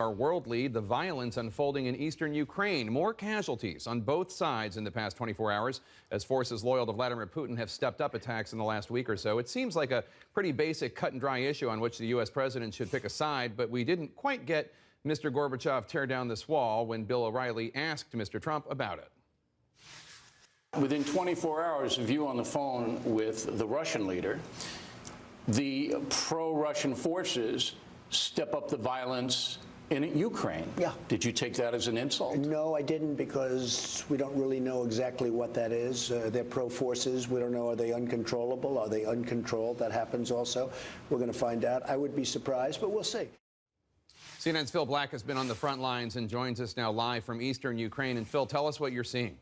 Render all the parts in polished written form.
Our world lead, the violence unfolding in eastern Ukraine. More casualties on both sides in the past 24 hours as forces loyal to Vladimir Putin have stepped up attacks in the last week or so. It seems like a pretty basic cut and dry issue on which the U.S. president should pick a side, but we didn't quite get Mr. Gorbachev tear down this wall when Bill O'Reilly asked Mr. Trump about it. Within 24 hours of you on the phone with the Russian leader, the pro-Russian forces step up the violence in Ukraine. Yeah. Did you take that as an insult? No, I didn't, because we don't really know exactly what that is. They're pro-forces. We don't know, are they uncontrollable? Are they uncontrolled? That happens also. We're going to find out. I would be surprised, but we'll see. CNN's Phil Black has been on the front lines and joins us now live from eastern Ukraine. And Phil, tell us what you're seeing.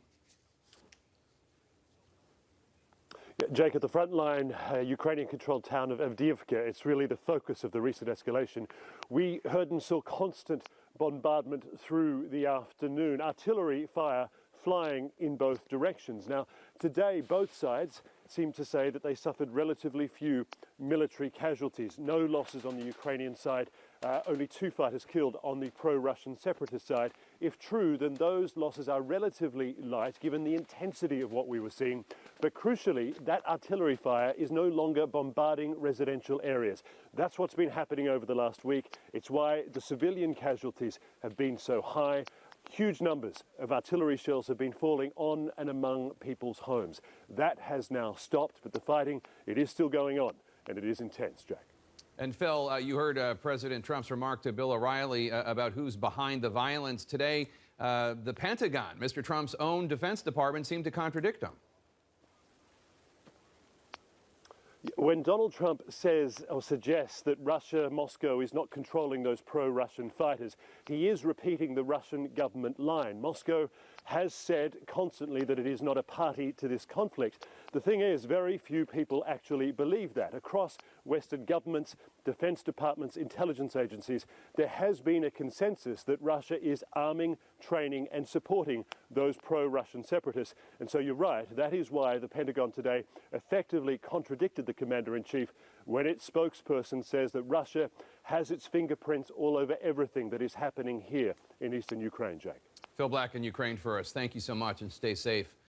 Jake, at the front line, Ukrainian-controlled town of Avdiivka, it's really the focus of the recent escalation. We heard and saw constant bombardment through the afternoon, artillery fire flying in both directions. Now, today, both sides seem to say that they suffered relatively few military casualties. No losses on the Ukrainian side, only 2 fighters killed on the pro-Russian separatist side. If true, then those losses are relatively light, given the intensity of what we were seeing. But crucially, that artillery fire is no longer bombarding residential areas. That's what's been happening over the last week. It's why the civilian casualties have been so high. Huge numbers of artillery shells have been falling on and among people's homes. That has now stopped, but the fighting, it is still going on, and it is intense, Jack. And Phil, you heard President Trump's remark to Bill O'Reilly about who's behind the violence. Today, the Pentagon, Mr. Trump's own Defense Department, seemed to contradict him. When Donald Trump says or suggests that Russia, Moscow, is not controlling those pro-Russian fighters, he is repeating the Russian government line. Moscow has said constantly that it is not a party to this conflict. The thing is, very few people actually believe that. Across Western governments, defense departments, intelligence agencies, there has been a consensus that Russia is arming, training and supporting those pro-Russian separatists. And so you're right, that is why the Pentagon today effectively contradicted the commander-in-chief when its spokesperson says that Russia has its fingerprints all over everything that is happening here in eastern Ukraine, Jake. Phil Black in Ukraine for us. Thank you so much and stay safe.